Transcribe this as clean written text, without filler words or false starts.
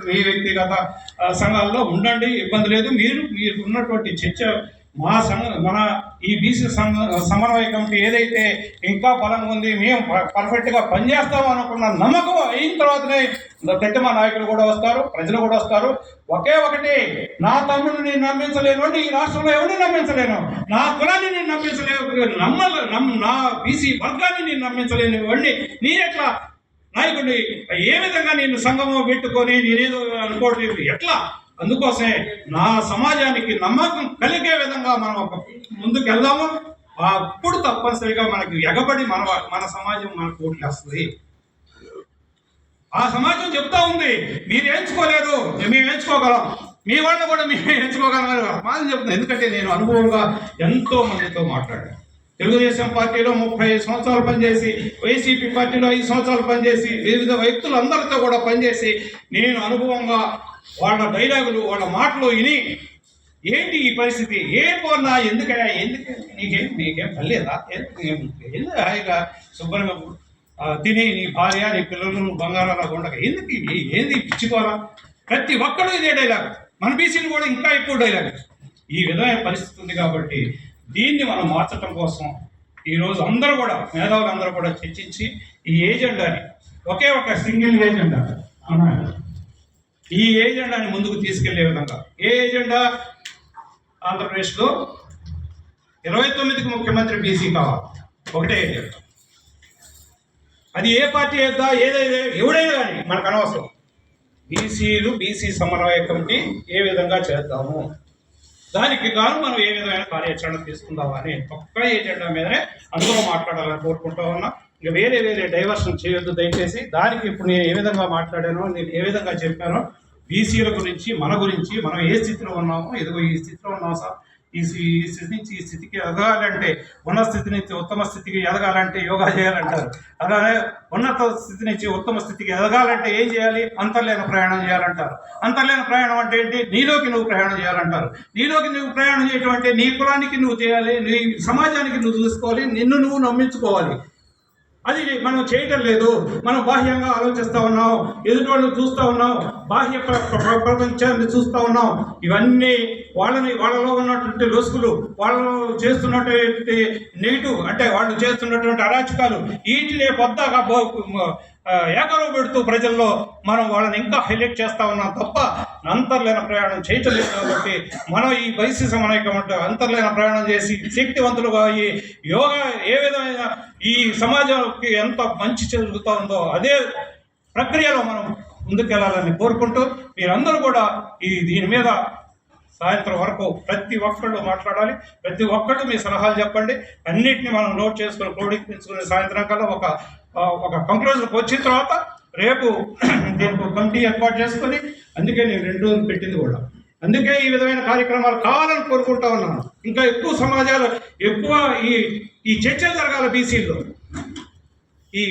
మీ వ్యక్తిగత సంఘాల్లో ఉండండి, ఇబ్బంది లేదు. మీరు ఉన్నటువంటి చర్చ మన ఈ బీసీ సమన్వయ కమిటీ ఏదైతే ఇంకా బలంగా ఉంది, మేము పర్ఫెక్ట్గా పనిచేస్తాము అనుకున్న నమ్మకం అయిన తర్వాతనే పెద్దమ నాయకులు కూడా వస్తారు, ప్రజలు కూడా వస్తారు. ఒకే ఒకటి, నా తమ్ముడిని నేను నమ్మించలేను, ఈ రాష్ట్రంలో ఎవరిని నమ్మించలేను, నా కులాన్ని నేను నమ్మించలేను, నా బీసీ వర్గాన్ని నేను నమ్మించలేని వాడిని నేనెట్లా నాయకుడిని, ఏ విధంగా నేను సంఘము పెట్టుకొని నేనేదో అనుకోవట్లేదు ఎట్లా? అందుకోసమే నా సమాజానికి నమ్మకం కలిగే విధంగా మనం ఒక ముందుకు వెళ్దాము. అప్పుడు తప్పనిసరిగా మనకి ఎగబడి మన సమాజం మనకు ఓట్లేస్తుంది. ఆ సమాజం చెప్తా ఉంది, మీరు ఎంచుకోలేరు, మేము ఎంచుకోగలం, మీ వాళ్ళని కూడా మేము ఎంచుకోగలం మాది చెప్తున్నాను. ఎందుకంటే నేను అనుభవంగా ఎంతో మందితో మాట్లాడాను. తెలుగుదేశం పార్టీలో 35 సంవత్సరాలు పనిచేసి, వైసీపీ పార్టీలో 5 సంవత్సరాలు పనిచేసి, వివిధ వ్యక్తులందరితో కూడా పనిచేసి నేను అనుభవంగా వాళ్ళ డైలాగులు, వాళ్ళ మాటలు విని ఏంటి ఈ పరిస్థితి, ఏ పోన్నా ఎందుకయ్యా, నీకేం పర్లేదా, ఎందుకు హాయిగా శుభ్రంగా తిని నీ భార్య నీ పిల్లలను బంగారాల ఉండక ఎందుకు ఏంది పిచ్చుకోవాలా? ప్రతి ఒక్కడు ఇదే డైలాగ్, మన బీసీలు కూడా ఇంకా ఎక్కువ డైలాగ్. ఈ విధమైన పరిస్థితి ఉంది కాబట్టి దీన్ని మనం మార్చడం కోసం ఈరోజు అందరూ కూడా మేధావులు అందరూ కూడా చర్చించి ఈ ఏజెండాని ఒకే ఒక సింగిల్ ఏజెండా ఈ ఏజెండాని ముందుకు తీసుకెళ్లే విధంగా. ఏ ఏజెండా? ఆంధ్రప్రదేశ్లో 29కి ముఖ్యమంత్రి బీసీ కావాలి, ఒకటే ఏజెండా. అది ఏ పార్టీ చేద్దా, ఏదైతే ఎవడైనా కానీ మనకు అనవసరం. బీసీ సమన్వయ కమిటీ ఏ విధంగా చేద్దాము, దానికి గాను మనం ఏ విధమైన కార్యాచరణ తీసుకుందామా అని ఒక్క ఏజెండా మీదనే అందరూ మాట్లాడాలని కోరుకుంటా ఉన్నా. ఇక వేరే డైవర్షన్ చేయొద్దు దయచేసి. దానికి ఇప్పుడు నేను ఏ విధంగా మాట్లాడానో, నేను ఏ విధంగా చెప్పానో, బీసీల గురించి, మన గురించి, మనం ఏ స్థితిలో ఉన్నామో, ఎదుగో ఈ స్థితిలో ఉన్నాం సార్, ఈ స్థితి నుంచి ఈ స్థితికి ఎదగాలంటే, ఉన్న స్థితి నుంచి ఉత్తమ స్థితికి ఎదగాలంటే యోగా చేయాలంటారు. అలానే ఉన్నత స్థితి నుంచి ఉత్తమ స్థితికి ఎదగాలంటే ఏం చేయాలి? అంతర్లీన ప్రయాణం చేయాలంటారు. అంతర్లీన ప్రయాణం అంటే ఏంటి? నీలోకి నువ్వు ప్రయాణం చేయాలంటారు. నీలోకి నువ్వు ప్రయాణం చేయటం అంటే నీ కులానికి నువ్వు చేయాలి, నీ సమాజానికి నువ్వు చూసుకోవాలి, నిన్ను నువ్వు నమ్మించుకోవాలి. అది మనం చేయటం లేదు. మనం బాహ్యంగా ఆలోచిస్తూ ఉన్నాం, ఎదుటి వాళ్ళు చూస్తూ ఉన్నాం, బాహ్య ప్రపంచాన్ని చూస్తూ ఉన్నాం. ఇవన్నీ వాళ్ళలో ఉన్నటువంటి లొసుగులు, వాళ్ళు చేస్తున్నటువంటి నెగిటివ్, అంటే వాళ్ళు చేస్తున్నటువంటి అరాచకాలు, వీటినే పొద్దాగా ఏకలో పెడుతూ ప్రజల్లో మనం వాళ్ళని ఇంకా హైలైట్ చేస్తూ ఉన్నాం తప్ప అంతర్లీన ప్రయాణం చేయటం లేదు. కాబట్టి మనం ఈ బీసీ సమన్వయం అంటే అంతర్లీన ప్రయాణం చేసి శక్తివంతులుగా ఈ యోగా ఏ విధమైన ఈ సమాజానికి ఎంత మంచి జరుగుతూ ఉందో అదే ప్రక్రియలో మనం ముందుకెళ్లాలని కోరుకుంటూ, మీరందరూ కూడా దీని మీద సాయంత్రం వరకు ప్రతి ఒక్కళ్ళు మాట్లాడాలి, ప్రతి ఒక్కళ్ళు మీ సలహాలు చెప్పండి. అన్నిటిని మనం నోట్ చేసుకుని క్రోడీకరించుకుని సాయంత్రం కల్లా ఒక కంక్లూజన్కి వచ్చిన తర్వాత రేపు దీనికి కమిటీ ఏర్పాటు చేసుకొని, అందుకే నేను 2 రోజులు పెట్టింది కూడా అందుకే ఈ విధమైన కార్యక్రమాలు కావాలని కోరుకుంటా ఉన్నాను. ఇంకా ఎక్కువ సమాజాలు, ఎక్కువ ఈ చర్చ జరగాలి బీసీల్లో. ఈ